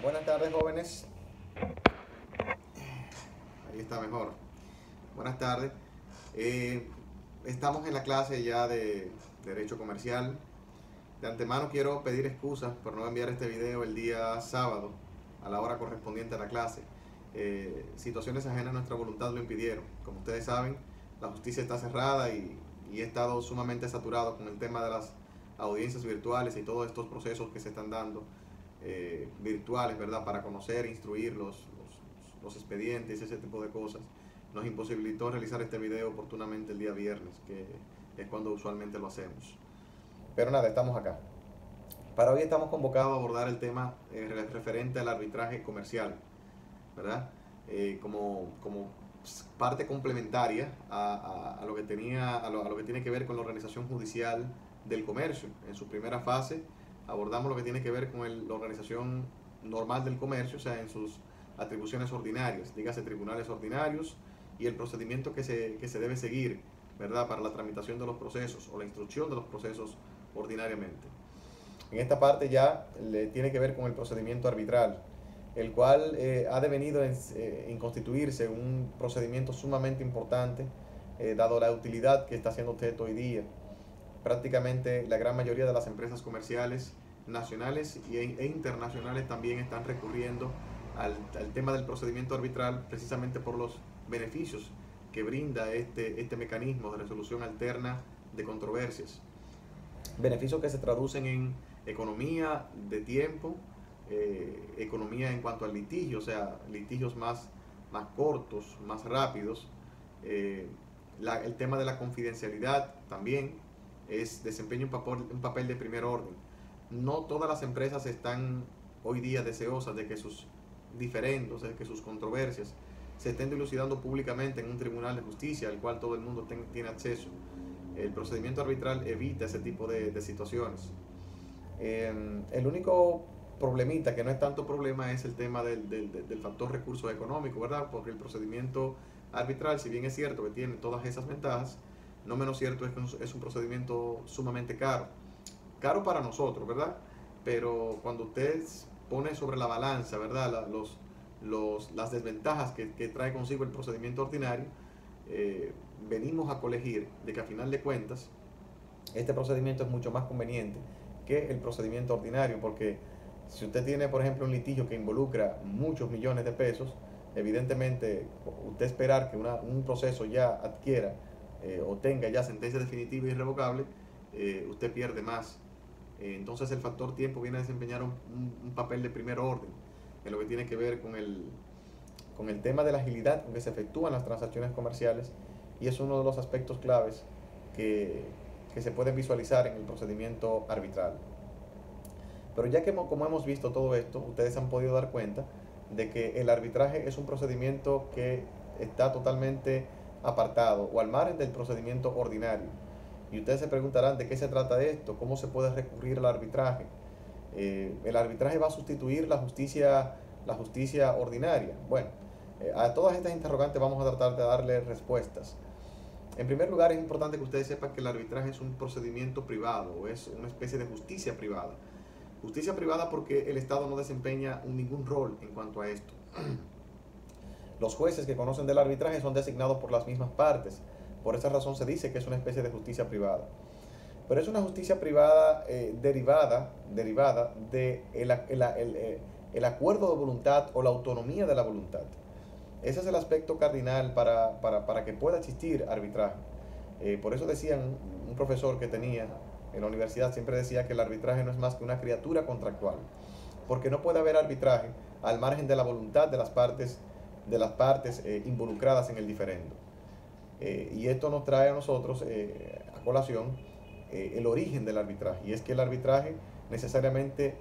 Buenas tardes, jóvenes. Ahí está mejor. Buenas tardes. Estamos en la clase ya de Derecho Comercial. De antemano quiero pedir excusas por no enviar este video el día sábado a la hora correspondiente a la clase. Situaciones ajenas a nuestra voluntad lo impidieron. Como ustedes saben, la justicia está cerrada y he estado sumamente saturado con el tema de las audiencias virtuales y todos estos procesos que se están dando virtuales, ¿verdad? Para conocer, instruir los expedientes y ese tipo de cosas. Nos imposibilitó realizar este video oportunamente el día viernes, que es cuando usualmente lo hacemos. Pero nada, estamos acá. Para hoy estamos convocados a abordar el tema referente al arbitraje comercial, ¿verdad? Como parte complementaria a lo que tiene que ver con la organización judicial del comercio. En su primera fase abordamos lo que tiene que ver con la organización normal del comercio, o sea, en sus atribuciones ordinarias, dígase tribunales ordinarios, y el procedimiento que se debe seguir, ¿verdad?, para la tramitación de los procesos o la instrucción de los procesos ordinariamente. En esta parte ya tiene que ver con el procedimiento arbitral, el cual ha devenido en constituirse un procedimiento sumamente importante, dado la utilidad que está haciendo usted hoy día. Prácticamente la gran mayoría de las empresas comerciales nacionales e internacionales también están recurriendo al tema del procedimiento arbitral, precisamente por los beneficios que brinda este mecanismo de resolución alterna de controversias. Beneficios que se traducen en economía de tiempo, economía en cuanto al litigio, o sea, litigios más cortos, más rápidos. El tema de la confidencialidad también desempeña un papel de primer orden. No todas las empresas están hoy día deseosas de que sus diferendos, de que sus controversias se estén dilucidando públicamente en un tribunal de justicia al cual todo el mundo tiene acceso. El procedimiento arbitral evita ese tipo de situaciones. El único problemita, que no es tanto problema, es el tema del factor recursos económicos, ¿verdad? Porque el procedimiento arbitral, si bien es cierto que tiene todas esas ventajas, no menos cierto es que es un procedimiento sumamente caro. Caro para nosotros, ¿verdad? Pero cuando usted pone sobre la balanza, ¿verdad?, las desventajas que trae consigo el procedimiento ordinario, venimos a colegir de que a final de cuentas este procedimiento es mucho más conveniente que el procedimiento ordinario, porque si usted tiene, por ejemplo, un litigio que involucra muchos millones de pesos, evidentemente usted esperar que un proceso ya adquiera o tenga ya sentencia definitiva e irrevocable, usted pierde más. Entonces el factor tiempo viene a desempeñar un papel de primer orden en lo que tiene que ver con el tema de la agilidad con que se efectúan las transacciones comerciales, y es uno de los aspectos claves que se pueden visualizar en el procedimiento arbitral. Pero ya que como hemos visto todo esto, ustedes han podido dar cuenta de que el arbitraje es un procedimiento que está totalmente apartado o al margen del procedimiento ordinario. Y ustedes se preguntarán de qué se trata esto, cómo se puede recurrir al arbitraje. El arbitraje va a sustituir la justicia ordinaria. Bueno, a todas estas interrogantes vamos a tratar de darle respuestas. En primer lugar, es importante que ustedes sepan que el arbitraje es un procedimiento privado, o es una especie de justicia privada. Justicia privada porque el Estado no desempeña ningún rol en cuanto a esto. Los jueces que conocen del arbitraje son designados por las mismas partes. Por esa razón se dice que es una especie de justicia privada. Pero es una justicia privada derivada del acuerdo de voluntad o la autonomía de la voluntad. Ese es el aspecto cardinal para que pueda existir arbitraje. Por eso decían, un profesor que tenía en la universidad siempre decía que el arbitraje no es más que una criatura contractual, porque no puede haber arbitraje al margen de la voluntad de las partes involucradas en el diferendo. Y esto nos trae a nosotros a colación el origen del arbitraje, y es que el arbitraje necesariamente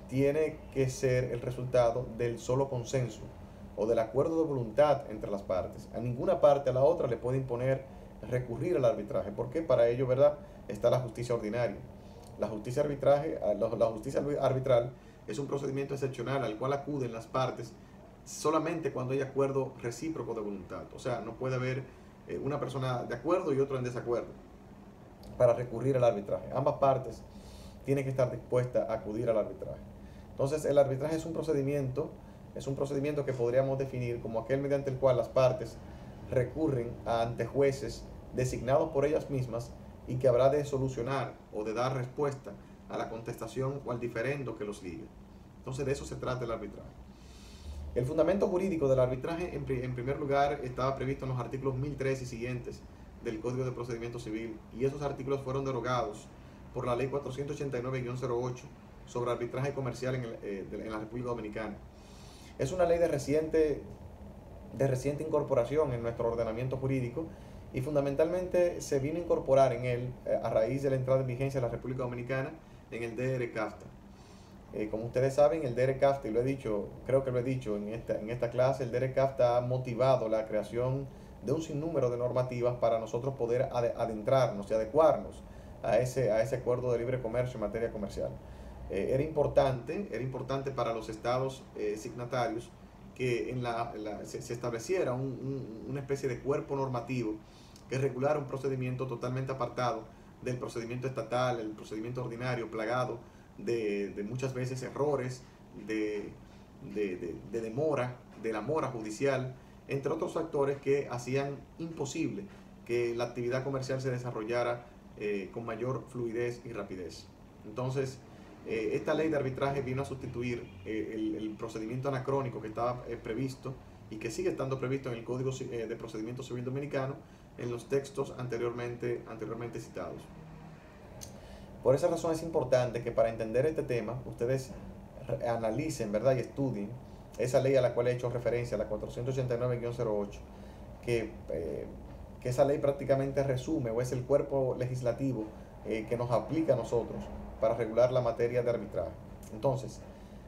tiene que ser el resultado del solo consenso o del acuerdo de voluntad entre las partes. A ninguna parte a la otra le puede imponer recurrir al arbitraje, porque para ello, ¿verdad?, está la justicia ordinaria. La justicia arbitral es un procedimiento excepcional al cual acuden las partes solamente cuando hay acuerdo recíproco de voluntad. O sea, no puede haber una persona de acuerdo y otra en desacuerdo para recurrir al arbitraje. Ambas partes tienen que estar dispuestas a acudir al arbitraje. Entonces, el arbitraje es un procedimiento que podríamos definir como aquel mediante el cual las partes recurren ante jueces designados por ellas mismas y que habrá de solucionar o de dar respuesta a la contestación o al diferendo que los ligue. Entonces, de eso se trata el arbitraje. El fundamento jurídico del arbitraje, en primer lugar, estaba previsto en los artículos 1003 y siguientes del Código de Procedimiento Civil, y esos artículos fueron derogados por la Ley 489-08 sobre arbitraje comercial en la República Dominicana. Es una ley de reciente incorporación en nuestro ordenamiento jurídico y fundamentalmente se vino a incorporar en él a raíz de la entrada en vigencia de la República Dominicana en el DR-CAFTA. Como ustedes saben, el DR-CAFTA, y lo he dicho, creo que lo he dicho en esta clase, el DR-CAFTA ha motivado la creación de un sinnúmero de normativas para nosotros poder adentrarnos y adecuarnos a ese acuerdo de libre comercio en materia comercial. Era importante para los estados signatarios que se estableciera una especie de cuerpo normativo que regulara un procedimiento totalmente apartado del procedimiento estatal, el procedimiento ordinario, plagado de muchas veces errores, de demora, de la mora judicial, entre otros factores que hacían imposible que la actividad comercial se desarrollara con mayor fluidez y rapidez. Entonces, esta ley de arbitraje vino a sustituir el procedimiento anacrónico que estaba previsto y que sigue estando previsto en el Código de Procedimiento Civil Dominicano en los textos anteriormente citados. Por esa razón es importante que para entender este tema ustedes analicen, ¿verdad?, y estudien esa ley a la cual he hecho referencia, la 489-08, que esa ley prácticamente resume o es el cuerpo legislativo que nos aplica a nosotros para regular la materia de arbitraje. Entonces,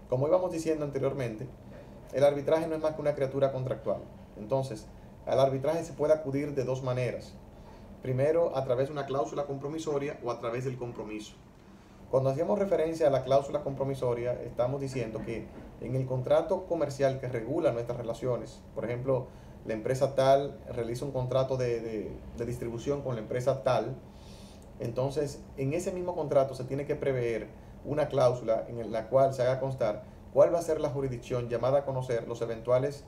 como íbamos diciendo anteriormente, el arbitraje no es más que una criatura contractual. Entonces, al arbitraje se puede acudir de dos maneras. Primero, a través de una cláusula compromisoria o a través del compromiso. Cuando hacíamos referencia a la cláusula compromisoria, estamos diciendo que en el contrato comercial que regula nuestras relaciones, por ejemplo, la empresa tal realiza un contrato de distribución con la empresa tal, entonces en ese mismo contrato se tiene que prever una cláusula en la cual se haga constar cuál va a ser la jurisdicción llamada a conocer los eventuales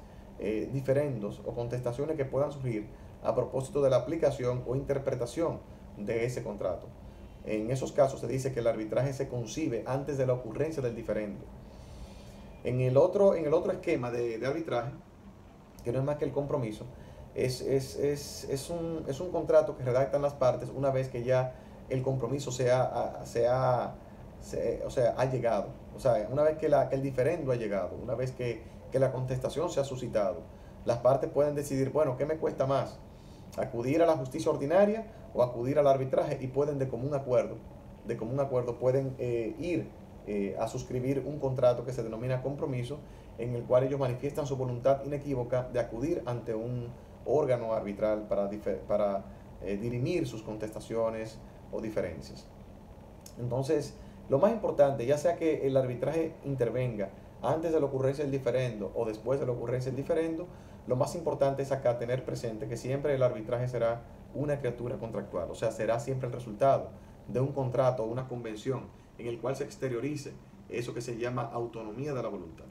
diferendos o contestaciones que puedan surgir a propósito de la aplicación o interpretación de ese contrato. En esos casos se dice que el arbitraje se concibe antes de la ocurrencia del diferendo. En el otro esquema de arbitraje, que no es más que el compromiso, es un contrato que redactan las partes una vez que ya el compromiso ha llegado. O sea, una vez que el diferendo ha llegado, una vez que la contestación se ha suscitado, las partes pueden decidir, bueno, ¿qué me cuesta más? ¿Acudir a la justicia ordinaria o acudir al arbitraje? Y pueden de común acuerdo pueden ir a suscribir un contrato que se denomina compromiso, en el cual ellos manifiestan su voluntad inequívoca de acudir ante un órgano arbitral para dirimir sus contestaciones o diferencias. Entonces, lo más importante, ya sea que el arbitraje intervenga antes de la ocurrencia del diferendo o después de la ocurrencia del diferendo, lo más importante es acá tener presente que siempre el arbitraje será una criatura contractual, o sea, será siempre el resultado de un contrato o una convención en el cual se exteriorice eso que se llama autonomía de la voluntad.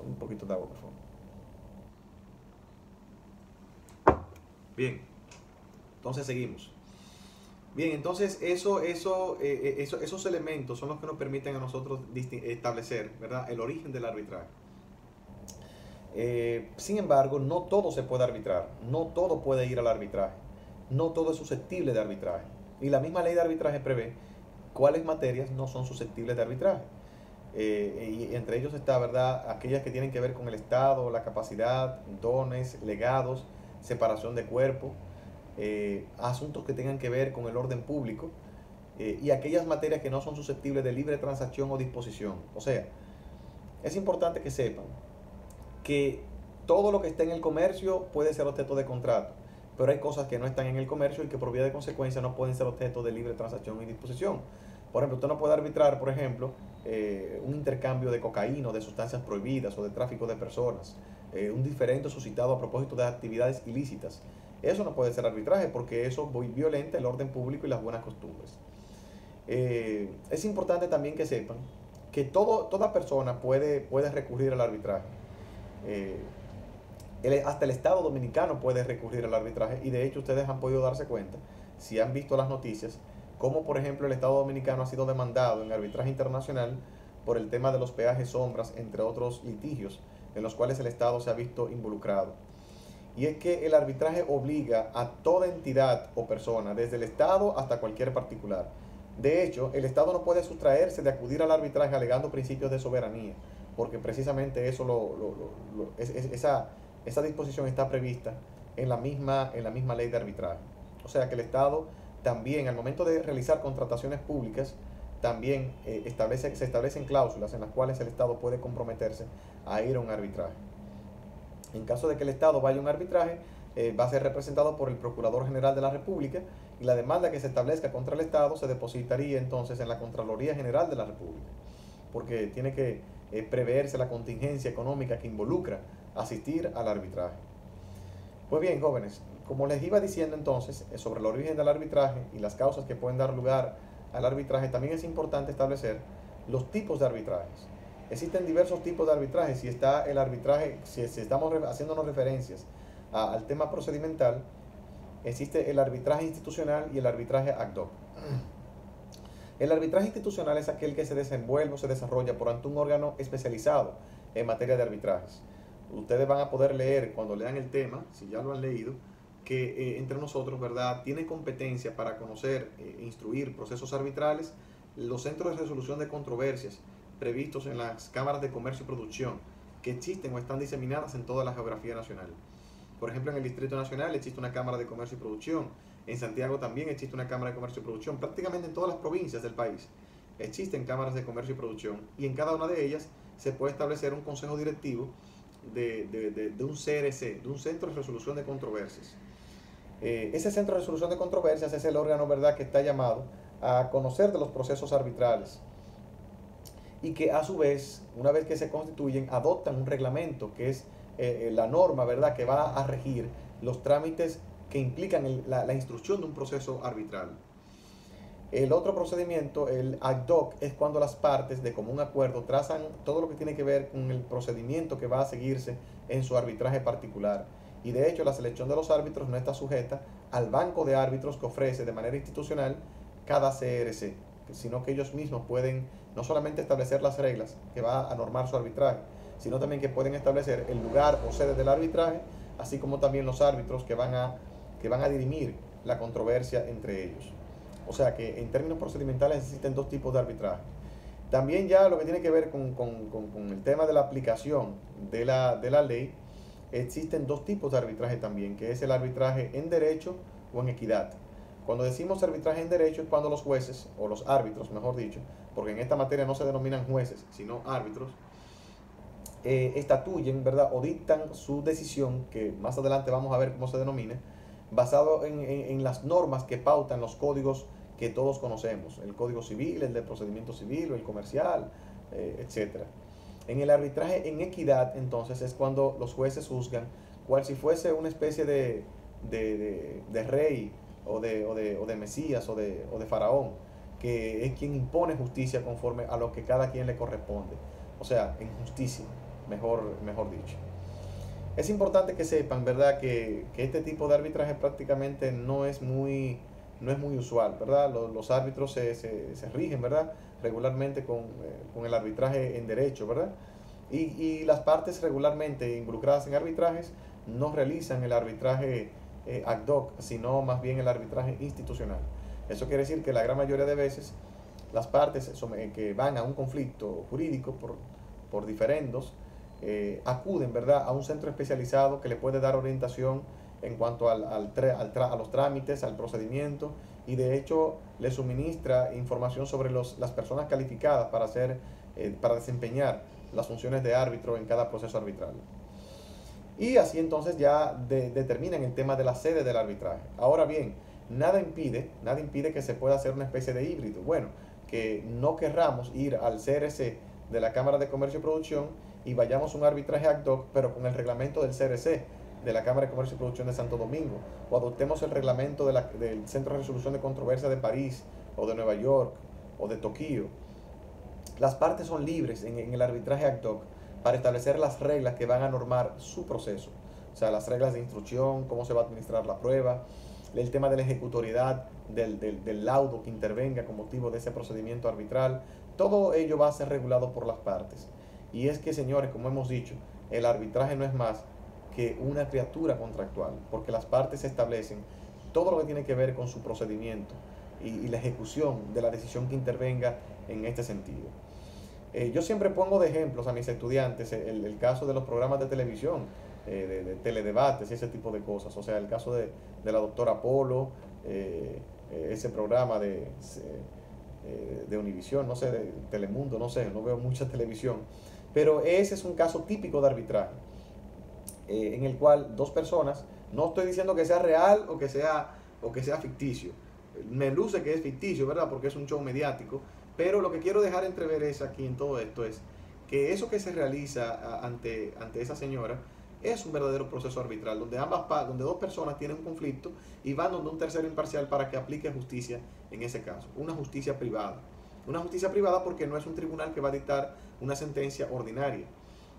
Un poquito de agua, por favor. Bien, entonces seguimos. Bien, entonces esos elementos son los que nos permiten a nosotros establecer, ¿verdad?, el origen del arbitraje. Sin embargo, no todo se puede arbitrar, no todo puede ir al arbitraje, no todo es susceptible de arbitraje. Y la misma ley de arbitraje prevé cuáles materias no son susceptibles de arbitraje. Y entre ellos está, ¿verdad?, aquellas que tienen que ver con el Estado, la capacidad, dones, legados, separación de cuerpo, asuntos que tengan que ver con el orden público, y aquellas materias que no son susceptibles de libre transacción o disposición. O sea, es importante que sepan que todo lo que está en el comercio puede ser objeto de contrato, pero hay cosas que no están en el comercio y que por vía de consecuencia no pueden ser objeto de libre transacción y disposición. Por ejemplo, usted no puede arbitrar, por ejemplo, un intercambio de cocaína o de sustancias prohibidas o de tráfico de personas, un diferendo suscitado a propósito de actividades ilícitas. Eso no puede ser arbitraje porque eso violenta el orden público y las buenas costumbres. Es importante también que sepan que toda persona puede recurrir al arbitraje. Hasta el Estado Dominicano puede recurrir al arbitraje, y de hecho ustedes han podido darse cuenta, si han visto las noticias, como por ejemplo el Estado Dominicano ha sido demandado en arbitraje internacional por el tema de los peajes sombras, entre otros litigios en los cuales el Estado se ha visto involucrado. Y es que el arbitraje obliga a toda entidad o persona, desde el Estado hasta cualquier particular. De hecho, el Estado no puede sustraerse de acudir al arbitraje alegando principios de soberanía, porque precisamente eso esa disposición está prevista en la misma ley de arbitraje. O sea que el Estado también, al momento de realizar contrataciones públicas, también se establecen cláusulas en las cuales el Estado puede comprometerse a ir a un arbitraje. En caso de que el Estado vaya a un arbitraje, va a ser representado por el Procurador General de la República, y la demanda que se establezca contra el Estado se depositaría entonces en la Contraloría General de la República, porque tiene que preverse la contingencia económica que involucra asistir al arbitraje. Pues bien, jóvenes, como les iba diciendo entonces sobre el origen del arbitraje y las causas que pueden dar lugar al arbitraje, también es importante establecer los tipos de arbitrajes. Existen diversos tipos de arbitraje. Si está el arbitraje, si estamos haciéndonos referencias al tema procedimental, existe el arbitraje institucional y el arbitraje ad hoc. El arbitraje institucional es aquel que se desenvuelve o se desarrolla por ante un órgano especializado en materia de arbitrajes. Ustedes van a poder leer, cuando lean el tema, si ya lo han leído, que entre nosotros, ¿verdad?, tiene competencia para conocer e instruir procesos arbitrales los centros de resolución de controversias previstos en las cámaras de comercio y producción, que existen o están diseminadas en toda la geografía nacional. Por ejemplo, en el Distrito Nacional existe una cámara de comercio y producción, en Santiago también existe una cámara de comercio y producción, prácticamente en todas las provincias del país existen cámaras de comercio y producción, y en cada una de ellas se puede establecer un consejo directivo de un CRC, de un Centro de Resolución de Controversias. Ese Centro de Resolución de Controversias es el órgano, ¿verdad?, que está llamado a conocer de los procesos arbitrales, y que a su vez, una vez que se constituyen, adoptan un reglamento que es la norma, ¿verdad?, que va a regir los trámites que implican la instrucción de un proceso arbitral. El otro procedimiento, el ad hoc, es cuando las partes de común acuerdo trazan todo lo que tiene que ver con el procedimiento que va a seguirse en su arbitraje particular. Y de hecho, la selección de los árbitros no está sujeta al banco de árbitros que ofrece de manera institucional cada CRC, sino que ellos mismos pueden no solamente establecer las reglas que va a normar su arbitraje, sino también que pueden establecer el lugar o sede del arbitraje, así como también los árbitros que van a dirimir la controversia entre ellos. O sea que en términos procedimentales existen dos tipos de arbitraje. También ya lo que tiene que ver con el tema de la aplicación de la ley, existen dos tipos de arbitraje también, que es el arbitraje en derecho o en equidad. Cuando decimos arbitraje en derecho es cuando los jueces, o los árbitros mejor dicho, porque en esta materia no se denominan jueces, sino árbitros, estatuyen, ¿verdad?, o dictan su decisión, que más adelante vamos a ver cómo se denomina, basado en las normas que pautan los códigos que todos conocemos, el Código Civil, el de procedimiento civil o el comercial, etc. En el arbitraje en equidad, entonces, es cuando los jueces juzgan cual si fuese una especie de rey o de Mesías o de faraón, que es quien impone justicia conforme a lo que cada quien le corresponde. O sea, en justicia, mejor dicho. Es importante que sepan, ¿verdad?, que este tipo de arbitraje prácticamente no es muy usual, ¿verdad? Los árbitros se rigen, ¿verdad?, regularmente con el arbitraje en derecho, ¿verdad? Y las partes regularmente involucradas en arbitrajes no realizan el arbitraje ad hoc, sino más bien el arbitraje institucional. Eso quiere decir que la gran mayoría de veces las partes que van a un conflicto jurídico por diferendos acuden, ¿verdad?, a un centro especializado que le puede dar orientación en cuanto a los trámites, al procedimiento, y de hecho le suministra información sobre las personas calificadas para desempeñar las funciones de árbitro en cada proceso arbitral. Y así entonces ya determinan el tema de la sede del arbitraje. Ahora bien, nada impide que se pueda hacer una especie de híbrido. Bueno, que no querramos ir al CRC de la Cámara de Comercio y Producción y vayamos a un arbitraje ad hoc, pero con el reglamento del CRC de la Cámara de Comercio y Producción de Santo Domingo, o adoptemos el reglamento del Centro de Resolución de Controversia de París, o de Nueva York, o de Tokio. las partes son libres en el arbitraje ad hoc para establecer las reglas que van a normar su proceso. O sea, las reglas de instrucción, cómo se va a administrar la prueba, el tema de la ejecutoriedad del laudo que intervenga con motivo de ese procedimiento arbitral. Todo ello va a ser regulado por las partes. Y es que, señores, como hemos dicho, el arbitraje no es más que una criatura contractual, porque las partes establecen todo lo que tiene que ver con su procedimiento y la ejecución de la decisión que intervenga en este sentido. Yo siempre pongo de ejemplos a mis estudiantes el caso de los programas de televisión, de teledebates y ese tipo de cosas. O sea, el caso de la doctora Polo, ese programa de Univisión, no sé, de Telemundo, no sé, no veo mucha televisión. Pero ese es un caso típico de arbitraje, en el cual dos personas, no estoy diciendo que sea real o que sea ficticio, me luce que es ficticio, ¿verdad? Porque es un show mediático, pero lo que quiero dejar entrever es aquí en todo esto es que eso que se realiza ante esa señora es un verdadero proceso arbitral, donde dos personas tienen un conflicto y van donde un tercero imparcial para que aplique justicia en ese caso, una justicia privada. Una justicia privada porque no es un tribunal que va a dictar una sentencia ordinaria,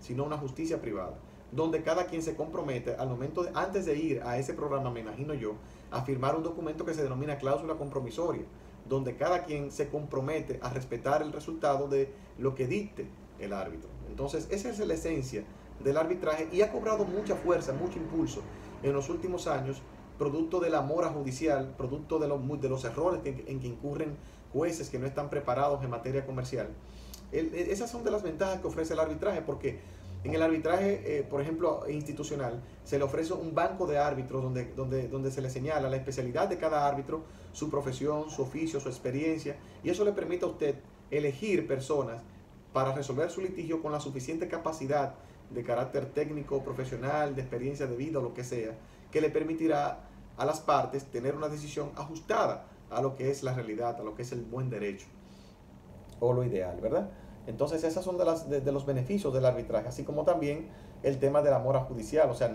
sino una justicia privada, donde cada quien se compromete al momento antes de ir a ese programa, me imagino yo, a firmar un documento que se denomina cláusula compromisoria, donde cada quien se compromete a respetar el resultado de lo que dicte el árbitro. Entonces, esa es la esencia del arbitraje y ha cobrado mucha fuerza, mucho impulso en los últimos años, producto de la mora judicial, producto de los errores en que incurren jueces que no están preparados en materia comercial. Esas son de las ventajas que ofrece el arbitraje, porque en el arbitraje, por ejemplo, institucional, se le ofrece un banco de árbitros donde se le señala la especialidad de cada árbitro, su profesión, su oficio, su experiencia, y eso le permite a usted elegir personas para resolver su litigio con la suficiente capacidad de carácter técnico, profesional, de experiencia de vida o lo que sea, que le permitirá a las partes tener una decisión ajustada a lo que es la realidad, a lo que es el buen derecho o lo ideal, ¿verdad? Entonces, esas son de los beneficios del arbitraje, así como también el tema de la mora judicial. O sea,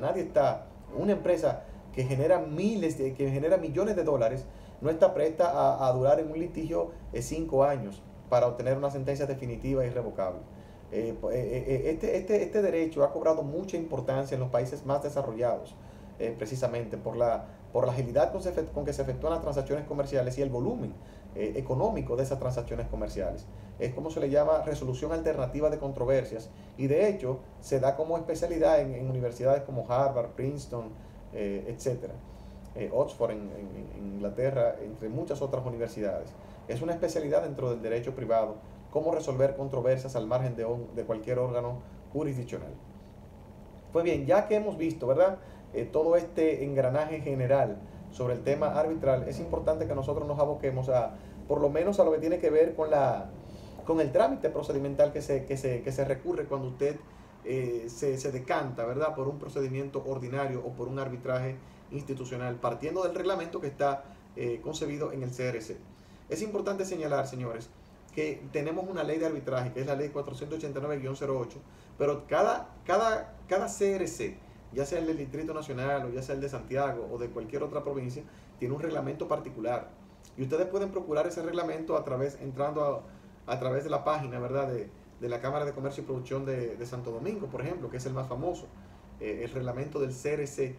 una empresa que genera millones de dólares, no está presta a durar en un litigio 5 años para obtener una sentencia definitiva e irrevocable. Este derecho ha cobrado mucha importancia en los países más desarrollados, precisamente por la agilidad con que se efectúan las transacciones comerciales y el volumen económico de esas transacciones comerciales. Es como se le llama resolución alternativa de controversias, y de hecho se da como especialidad en universidades como Harvard, Princeton, etc. Oxford en Inglaterra, entre muchas otras universidades. Es una especialidad dentro del derecho privado, cómo resolver controversias al margen de cualquier órgano jurisdiccional. Pues bien, ya que hemos visto, ¿verdad?, todo este engranaje general sobre el tema arbitral, es importante que nosotros nos aboquemos por lo menos a lo que tiene que ver con el trámite procedimental que se recurre cuando usted se decanta, ¿verdad?, por un procedimiento ordinario o por un arbitraje institucional, partiendo del reglamento que está concebido en el CRC. Es importante señalar, señores, que tenemos una ley de arbitraje, que es la ley 489-08, pero cada CRC, ya sea el del Distrito Nacional o ya sea el de Santiago o de cualquier otra provincia, tiene un reglamento particular. Y ustedes pueden procurar ese reglamento entrando a través de la página, ¿verdad?, de la Cámara de Comercio y Producción de Santo Domingo, por ejemplo, que es el más famoso, el reglamento del CRC,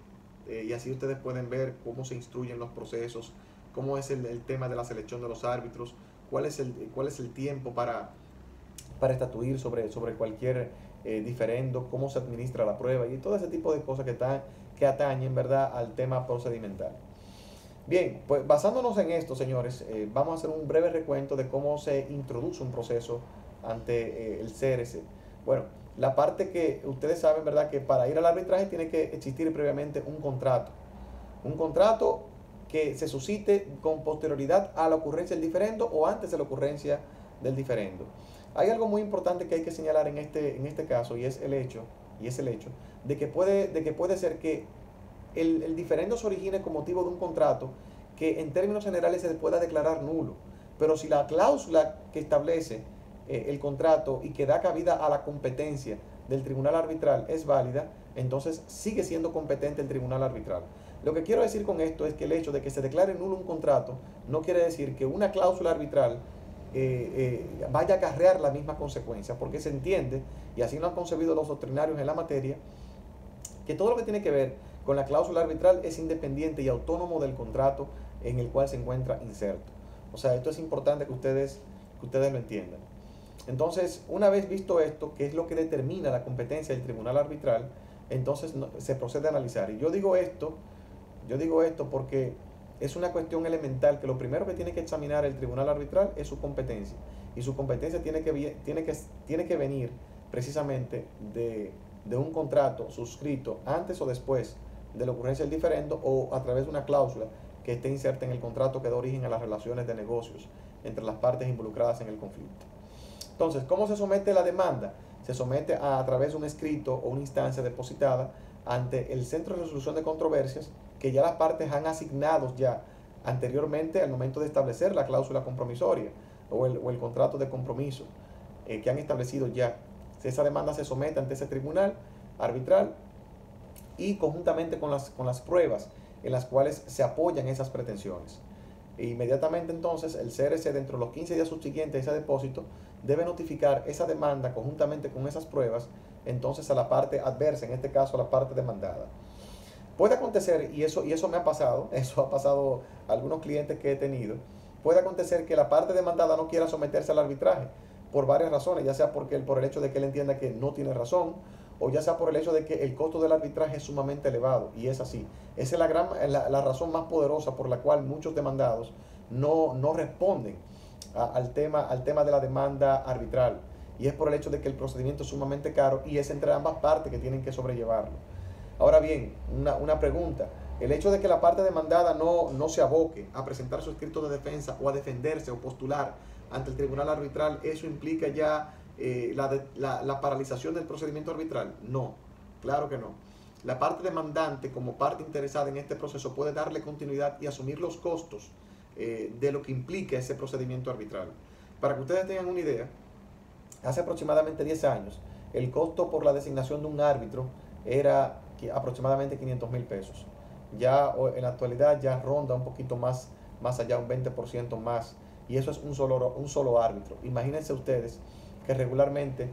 y así ustedes pueden ver cómo se instruyen los procesos, cómo es el tema de la selección de los árbitros, cuál es el tiempo para estatuir sobre cualquier diferendo, cómo se administra la prueba y todo ese tipo de cosas que atañen, ¿verdad?, al tema procedimental. Bien, pues basándonos en esto, señores, vamos a hacer un breve recuento de cómo se introduce un proceso ante el CRC. Bueno, la parte que ustedes saben, ¿verdad?, que para ir al arbitraje tiene que existir previamente un contrato. Un contrato que se suscite con posterioridad a la ocurrencia del diferendo o antes de la ocurrencia del diferendo. Hay algo muy importante que hay que señalar en este caso, y es el hecho de que puede ser que el diferendo se origine con motivo de un contrato que en términos generales se pueda declarar nulo. Pero si la cláusula que establece el contrato y que da cabida a la competencia del tribunal arbitral es válida, entonces sigue siendo competente el tribunal arbitral. Lo que quiero decir con esto es que el hecho de que se declare nulo un contrato no quiere decir que una cláusula arbitral vaya a acarrear la misma consecuencia, porque se entiende, y así lo han concebido los doctrinarios en la materia, que todo lo que tiene que ver con la cláusula arbitral es independiente y autónomo del contrato en el cual se encuentra inserto. O sea, esto es importante que ustedes lo entiendan. Entonces, una vez visto esto, que es lo que determina la competencia del tribunal arbitral, entonces se procede a analizar. Y yo digo esto porque es una cuestión elemental, que lo primero que tiene que examinar el tribunal arbitral es su competencia. Y su competencia tiene que venir precisamente de un contrato suscrito antes o después de la ocurrencia del diferendo, o a través de una cláusula que esté inserta en el contrato que da origen a las relaciones de negocios entre las partes involucradas en el conflicto. Entonces, ¿cómo se somete la demanda? Se somete a través de un escrito o una instancia depositada ante el Centro de Resolución de Controversias, que ya las partes han asignado ya anteriormente al momento de establecer la cláusula compromisoria o el contrato de compromiso que han establecido ya. Esa demanda se somete ante ese tribunal arbitral y conjuntamente con las pruebas en las cuales se apoyan esas pretensiones. E inmediatamente entonces el CRC, dentro de los 15 días subsiguientes a ese depósito, debe notificar esa demanda conjuntamente con esas pruebas entonces a la parte adversa, en este caso a la parte demandada. Puede acontecer, y eso me ha pasado, eso ha pasado a algunos clientes que he tenido, puede acontecer que la parte demandada no quiera someterse al arbitraje por varias razones, ya sea por el hecho de que él entienda que no tiene razón, o ya sea por el hecho de que el costo del arbitraje es sumamente elevado, y es así. Esa es la razón más poderosa por la cual muchos demandados no responden al tema de la demanda arbitral, y es por el hecho de que el procedimiento es sumamente caro y es entre ambas partes que tienen que sobrellevarlo. Ahora bien, una pregunta: el hecho de que la parte demandada no se aboque a presentar su escrito de defensa o a defenderse o postular ante el tribunal arbitral, ¿eso implica ya la paralización del procedimiento arbitral? No, claro que no. La parte demandante, como parte interesada en este proceso, puede darle continuidad y asumir los costos de lo que implica ese procedimiento arbitral. Para que ustedes tengan una idea, hace aproximadamente 10 años, el costo por la designación de un árbitro era aproximadamente 500,000 pesos. Ya en la actualidad ya ronda un poquito más allá, un 20% más, y eso es un solo árbitro. Imagínense ustedes que regularmente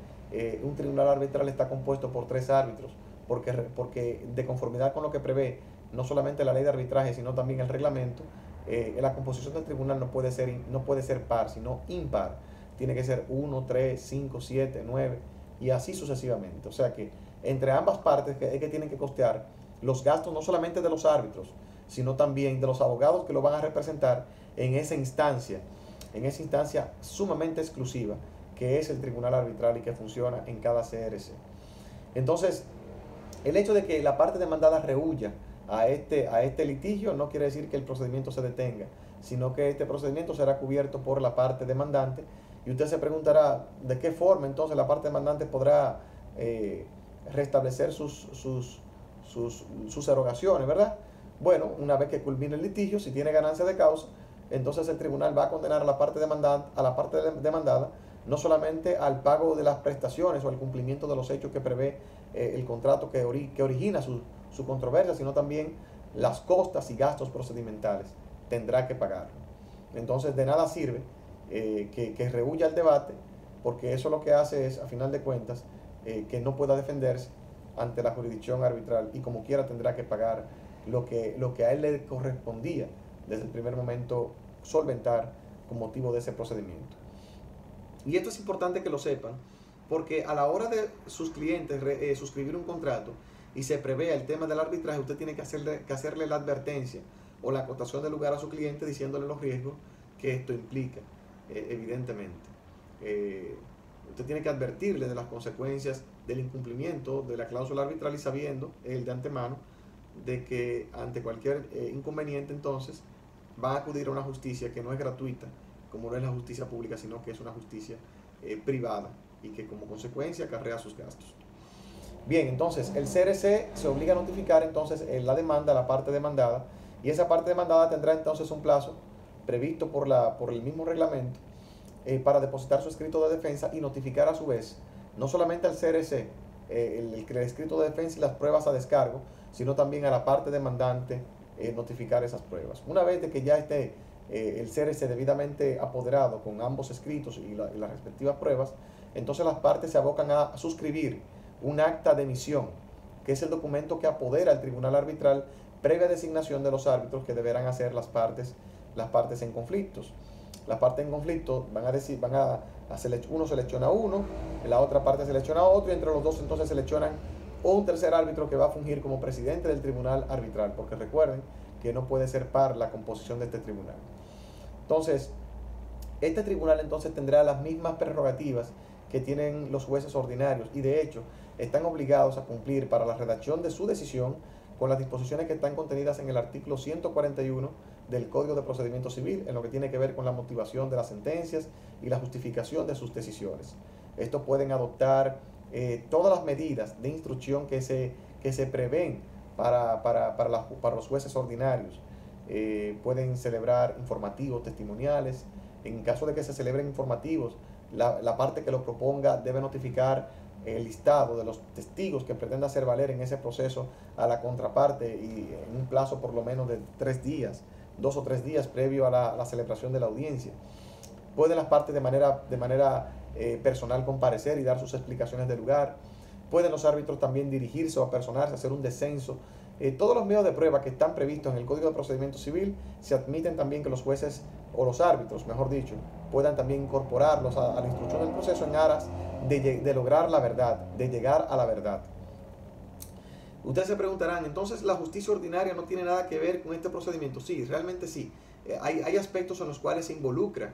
un tribunal arbitral está compuesto por 3 árbitros, porque de conformidad con lo que prevé no solamente la ley de arbitraje, sino también el reglamento, la composición del tribunal no puede ser par, sino impar. Tiene que ser 1, 3, 5, 7, 9 y así sucesivamente. O sea que entre ambas partes es que tienen que costear los gastos no solamente de los árbitros, sino también de los abogados que lo van a representar en esa instancia sumamente exclusiva que es el tribunal arbitral y que funciona en cada CRC. Entonces, el hecho de que la parte demandada rehuya a este litigio no quiere decir que el procedimiento se detenga, sino que este procedimiento será cubierto por la parte demandante. Y usted se preguntará de qué forma entonces la parte demandante podrá restablecer sus erogaciones, ¿verdad? Bueno, una vez que culmine el litigio, si tiene ganancia de causa, entonces el tribunal va a condenar a la parte demandada no solamente al pago de las prestaciones o al cumplimiento de los hechos que prevé el contrato que origina su controversia, sino también las costas y gastos procedimentales tendrá que pagar. Entonces de nada sirve que rehuya el debate, porque eso lo que hace es, a final de cuentas, que no pueda defenderse ante la jurisdicción arbitral, y como quiera tendrá que pagar lo que a él le correspondía desde el primer momento solventar con motivo de ese procedimiento. Y esto es importante que lo sepan, porque a la hora de sus clientes suscribir un contrato y se prevea el tema del arbitraje, usted tiene que hacerle la advertencia o la acotación del lugar a su cliente, diciéndole los riesgos que esto implica, evidentemente. Usted tiene que advertirle de las consecuencias del incumplimiento de la cláusula arbitral, y sabiendo de antemano de que ante cualquier inconveniente entonces va a acudir a una justicia que no es gratuita, como no es la justicia pública, sino que es una justicia privada, y que como consecuencia acarrea sus gastos. Bien, entonces el CRC se obliga a notificar entonces la demanda a la parte demandada, y esa parte demandada tendrá entonces un plazo previsto por el mismo reglamento para depositar su escrito de defensa y notificar a su vez no solamente al CRC el escrito de defensa y las pruebas a descargo, sino también a la parte demandante notificar esas pruebas. Una vez de que ya esté el ser debidamente apoderado con ambos escritos y las respectivas pruebas, entonces las partes se abocan a suscribir un acta de emisión, que es el documento que apodera al tribunal arbitral previa designación de los árbitros que deberán hacer las partes en conflictos. Las partes en conflicto uno selecciona a uno, la otra parte selecciona a otro, y entre los dos entonces seleccionan un tercer árbitro que va a fungir como presidente del tribunal arbitral, porque recuerden que no puede ser par la composición de este tribunal. Entonces, este tribunal entonces tendrá las mismas prerrogativas que tienen los jueces ordinarios, y de hecho están obligados a cumplir para la redacción de su decisión con las disposiciones que están contenidas en el artículo 141 del Código de Procedimiento Civil, en lo que tiene que ver con la motivación de las sentencias y la justificación de sus decisiones. Estos pueden adoptar todas las medidas de instrucción que se prevén para los jueces ordinarios. Pueden celebrar informativos, testimoniales. En caso de que se celebren informativos, la parte que lo proponga debe notificar el listado de los testigos que pretenda hacer valer en ese proceso a la contraparte, y en un plazo por lo menos de 3 días, 2 o 3 días previo a la celebración de la audiencia. Pueden las partes de manera personal comparecer y dar sus explicaciones del lugar. Pueden los árbitros también dirigirse o apersonarse, hacer un descenso. Todos los medios de prueba que están previstos en el Código de Procedimiento Civil, se admiten también que los jueces, o los árbitros, mejor dicho, puedan también incorporarlos a la instrucción del proceso en aras de lograr la verdad, de llegar a la verdad. Ustedes se preguntarán, entonces la justicia ordinaria no tiene nada que ver con este procedimiento. Sí, realmente sí. Hay aspectos en los cuales se involucra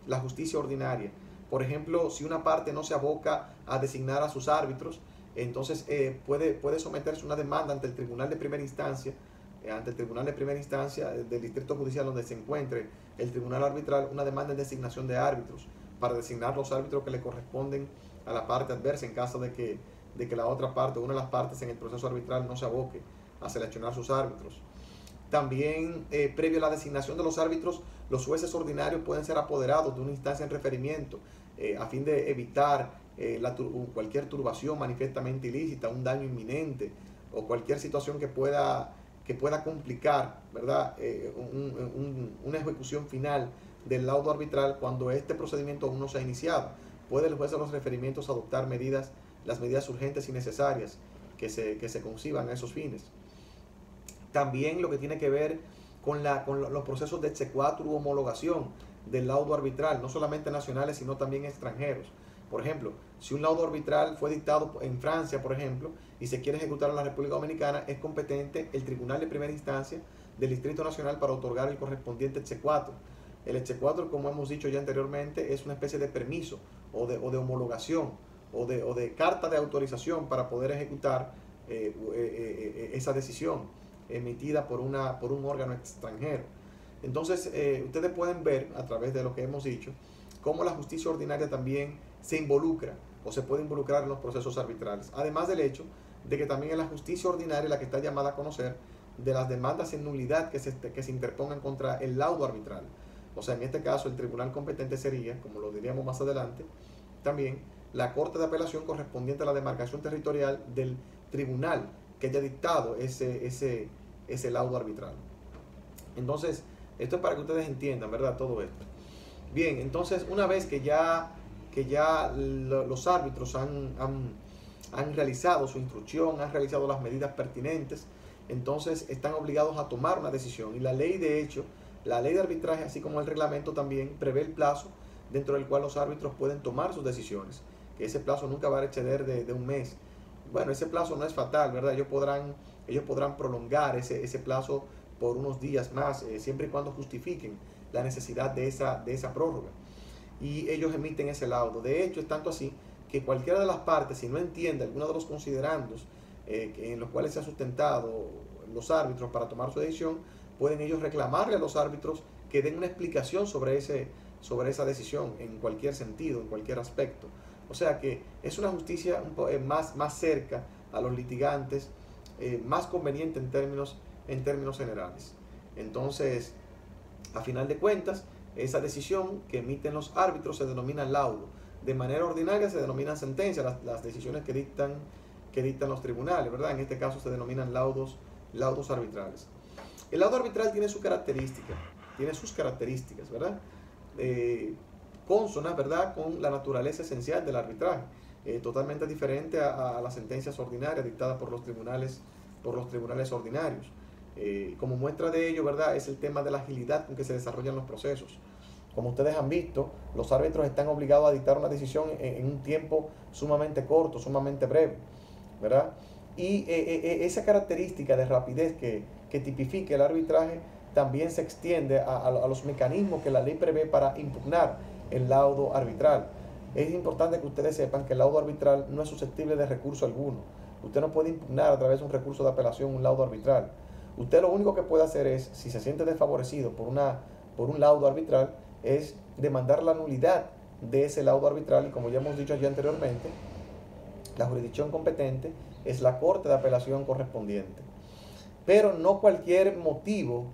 la justicia ordinaria. Por ejemplo, si una parte no se aboca a designar a sus árbitros, entonces puede someterse una demanda ante el tribunal de primera instancia, del distrito judicial donde se encuentre el tribunal arbitral, una demanda de designación de árbitros para designar los árbitros que le corresponden a la parte adversa en caso de que la otra parte, una de las partes en el proceso arbitral, no se aboque a seleccionar sus árbitros. También, previo a la designación de los árbitros, los jueces ordinarios pueden ser apoderados de una instancia en referimiento a fin de evitar cualquier turbación manifiestamente ilícita, un daño inminente o cualquier situación que pueda complicar, ¿verdad? Una ejecución final del laudo arbitral cuando este procedimiento aún no se ha iniciado. Puede el juez de los referimientos adoptar las medidas urgentes y necesarias que se conciban a esos fines. También lo que tiene que ver con los procesos de exequatur u homologación del laudo arbitral, no solamente nacionales, sino también extranjeros. Por ejemplo, si un laudo arbitral fue dictado en Francia, por ejemplo, y se quiere ejecutar en la República Dominicana, es competente el Tribunal de Primera Instancia del Distrito Nacional para otorgar el correspondiente exequatur. El exequatur, como hemos dicho ya anteriormente, es una especie de permiso o de homologación o de carta de autorización para poder ejecutar esa decisión emitida por un órgano extranjero. Entonces, ustedes pueden ver a través de lo que hemos dicho cómo la justicia ordinaria también se involucra o se puede involucrar en los procesos arbitrales. Además del hecho de que también es la justicia ordinaria la que está llamada a conocer de las demandas en nulidad que se interpongan contra el laudo arbitral. O sea, en este caso el tribunal competente sería, como lo diríamos más adelante, también la Corte de Apelación correspondiente a la demarcación territorial del tribunal que haya dictado ese laudo arbitral. Entonces, esto es para que ustedes entiendan, ¿verdad? Todo esto. Bien, entonces una vez que ya los árbitros han realizado su instrucción, han realizado las medidas pertinentes, entonces están obligados a tomar una decisión. Y la ley, de hecho, la ley de arbitraje, así como el reglamento, también prevé el plazo dentro del cual los árbitros pueden tomar sus decisiones, que ese plazo nunca va a exceder de un mes. Bueno, ese plazo no es fatal, ¿verdad? Ellos podrán prolongar ese plazo por unos días más, siempre y cuando justifiquen la necesidad de esa prórroga. Y ellos emiten ese laudo. De hecho, es tanto así que cualquiera de las partes, si no entiende alguno de los considerandos en los cuales se ha sustentado los árbitros para tomar su decisión, pueden ellos reclamarle a los árbitros que den una explicación sobre esa decisión en cualquier sentido, en cualquier aspecto. O sea que es una justicia más cerca a los litigantes, más conveniente en términos generales. Entonces, a final de cuentas, esa decisión que emiten los árbitros se denomina laudo. De manera ordinaria se denominan sentencias, las decisiones que dictan los tribunales, ¿verdad? En este caso se denominan laudos arbitrales. El laudo arbitral tiene su característica, tiene sus características, ¿verdad? Consonas, ¿verdad?, con la naturaleza esencial del arbitraje, totalmente diferente a las sentencias ordinarias dictadas por los tribunales ordinarios. Como muestra de ello, ¿verdad?, es el tema de la agilidad con que se desarrollan los procesos. Como ustedes han visto, los árbitros están obligados a dictar una decisión en un tiempo sumamente corto, sumamente breve, ¿verdad? Y esa característica de rapidez que tipifica el arbitraje también se extiende a los mecanismos que la ley prevé para impugnar el laudo arbitral. Es importante que ustedes sepan que el laudo arbitral no es susceptible de recurso alguno. Usted no puede impugnar a través de un recurso de apelación un laudo arbitral. Usted lo único que puede hacer es, si se siente desfavorecido por un laudo arbitral, es demandar la nulidad de ese laudo arbitral, y como ya hemos dicho allí anteriormente, la jurisdicción competente es la corte de apelación correspondiente. Pero no cualquier motivo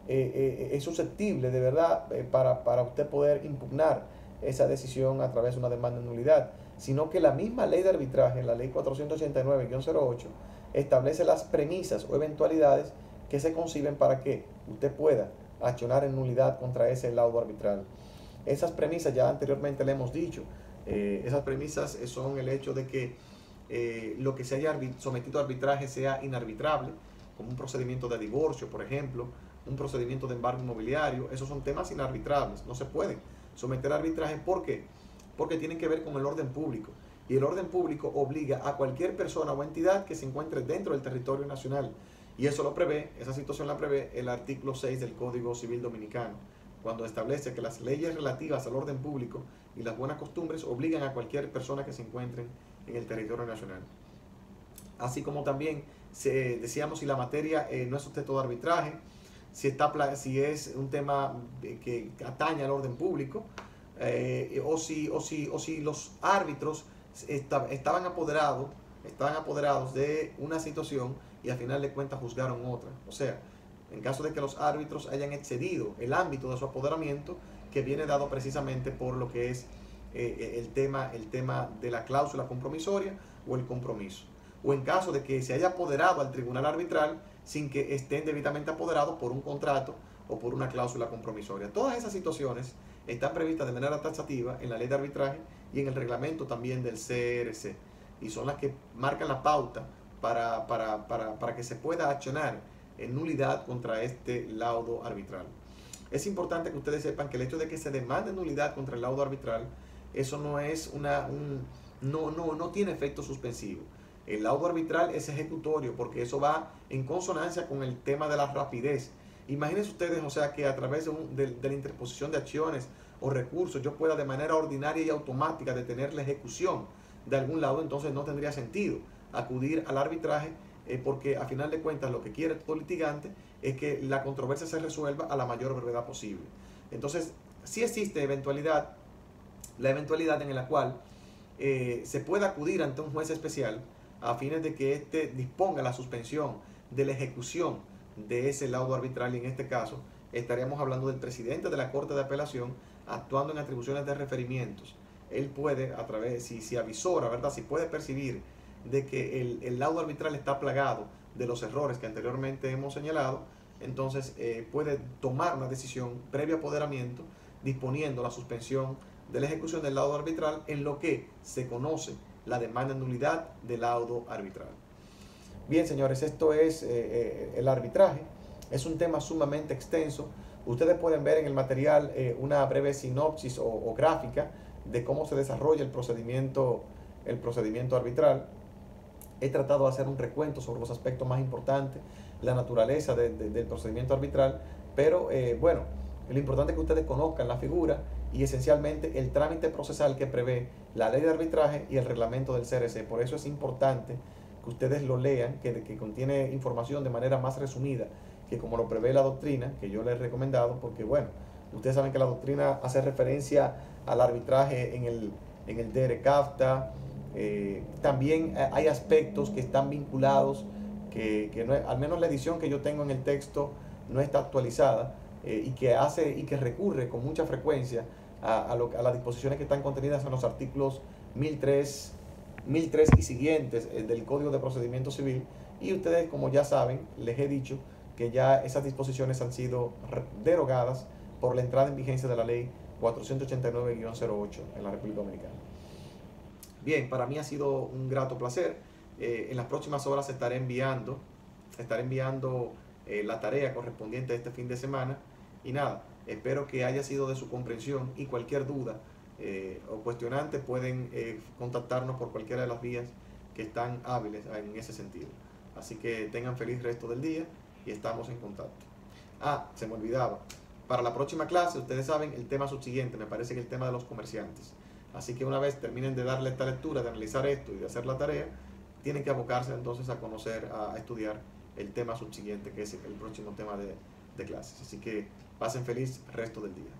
es susceptible de verdad para usted poder impugnar esa decisión a través de una demanda de nulidad, sino que la misma ley de arbitraje, la ley 489-08, establece las premisas o eventualidades que se conciben para que usted pueda accionar en nulidad contra ese laudo arbitral. Esas premisas ya anteriormente le hemos dicho. Esas premisas son el hecho de que lo que se haya sometido a arbitraje sea inarbitrable, como un procedimiento de divorcio, por ejemplo, un procedimiento de embargo inmobiliario. Esos son temas inarbitrables, no se pueden someter a arbitraje. ¿Por qué? Porque tienen que ver con el orden público, y el orden público obliga a cualquier persona o entidad que se encuentre dentro del territorio nacional, y eso lo prevé, esa situación la prevé el artículo 6 del Código Civil Dominicano, cuando establece que las leyes relativas al orden público y las buenas costumbres obligan a cualquier persona que se encuentre en el territorio nacional. Así como también decíamos, si la materia no es objeto de arbitraje, si es un tema que atañe al orden público, o si los árbitros estaban apoderados de una situación y al final de cuentas juzgaron otra. O sea, en caso de que los árbitros hayan excedido el ámbito de su apoderamiento, que viene dado precisamente por lo que es el tema de la cláusula compromisoria o el compromiso. O en caso de que se haya apoderado al tribunal arbitral sin que estén debidamente apoderados por un contrato o por una cláusula compromisoria. Todas esas situaciones están previstas de manera taxativa en la ley de arbitraje y en el reglamento también del CRC, y son las que marcan la pauta para que se pueda accionar en nulidad contra este laudo arbitral. Es importante que ustedes sepan que el hecho de que se demande nulidad contra el laudo arbitral, eso no es no tiene efecto suspensivo. El laudo arbitral es ejecutorio, porque eso va en consonancia con el tema de la rapidez. Imagínense ustedes, o sea, que a través de la interposición de acciones o recursos yo pueda de manera ordinaria y automática detener la ejecución de algún laudo. Entonces no tendría sentido acudir al arbitraje, porque a final de cuentas lo que quiere todo litigante es que la controversia se resuelva a la mayor brevedad posible. Entonces, sí existe la eventualidad en la cual se puede acudir ante un juez especial a fines de que éste disponga la suspensión de la ejecución de ese laudo arbitral, y en este caso estaríamos hablando del presidente de la Corte de Apelación actuando en atribuciones de referimientos. Él puede, a través, si avisora, ¿verdad?, si puede percibir de que el laudo arbitral está plagado de los errores que anteriormente hemos señalado, entonces puede tomar una decisión previo apoderamiento disponiendo la suspensión de la ejecución del laudo arbitral en lo que se conoce la demanda de nulidad del laudo arbitral. Bien, señores, esto es el arbitraje. Es un tema sumamente extenso. Ustedes pueden ver en el material una breve sinopsis o gráfica de cómo se desarrolla el procedimiento arbitral. He tratado de hacer un recuento sobre los aspectos más importantes, la naturaleza del procedimiento arbitral, pero bueno, lo importante es que ustedes conozcan la figura y esencialmente el trámite procesal que prevé la ley de arbitraje y el reglamento del CRC. Por eso es importante que ustedes lo lean, que contiene información de manera más resumida que como lo prevé la doctrina, que yo les he recomendado, porque bueno, ustedes saben que la doctrina hace referencia al arbitraje en el DR-CAFTA. También hay aspectos que están vinculados, que no, al menos la edición que yo tengo en el texto no está actualizada, y que recurre con mucha frecuencia a las disposiciones que están contenidas en los artículos 1003 y siguientes del Código de Procedimiento Civil. Y ustedes, como ya saben, les he dicho que ya esas disposiciones han sido derogadas por la entrada en vigencia de la ley 489-08 en la República Dominicana. Bien, para mí ha sido un grato placer. En las próximas horas estaré enviando la tarea correspondiente a este fin de semana. Y nada, espero que haya sido de su comprensión, y cualquier duda o cuestionante pueden contactarnos por cualquiera de las vías que están hábiles en ese sentido. Así que tengan feliz resto del día y estamos en contacto. Se me olvidaba. Para la próxima clase, ustedes saben, el tema subsiguiente, me parece que el tema de los comerciantes. Así que una vez terminen de darle esta lectura, de analizar esto y de hacer la tarea, tienen que abocarse entonces a conocer, a estudiar el tema subsiguiente, que es el próximo tema de clases. Así que pasen feliz resto del día.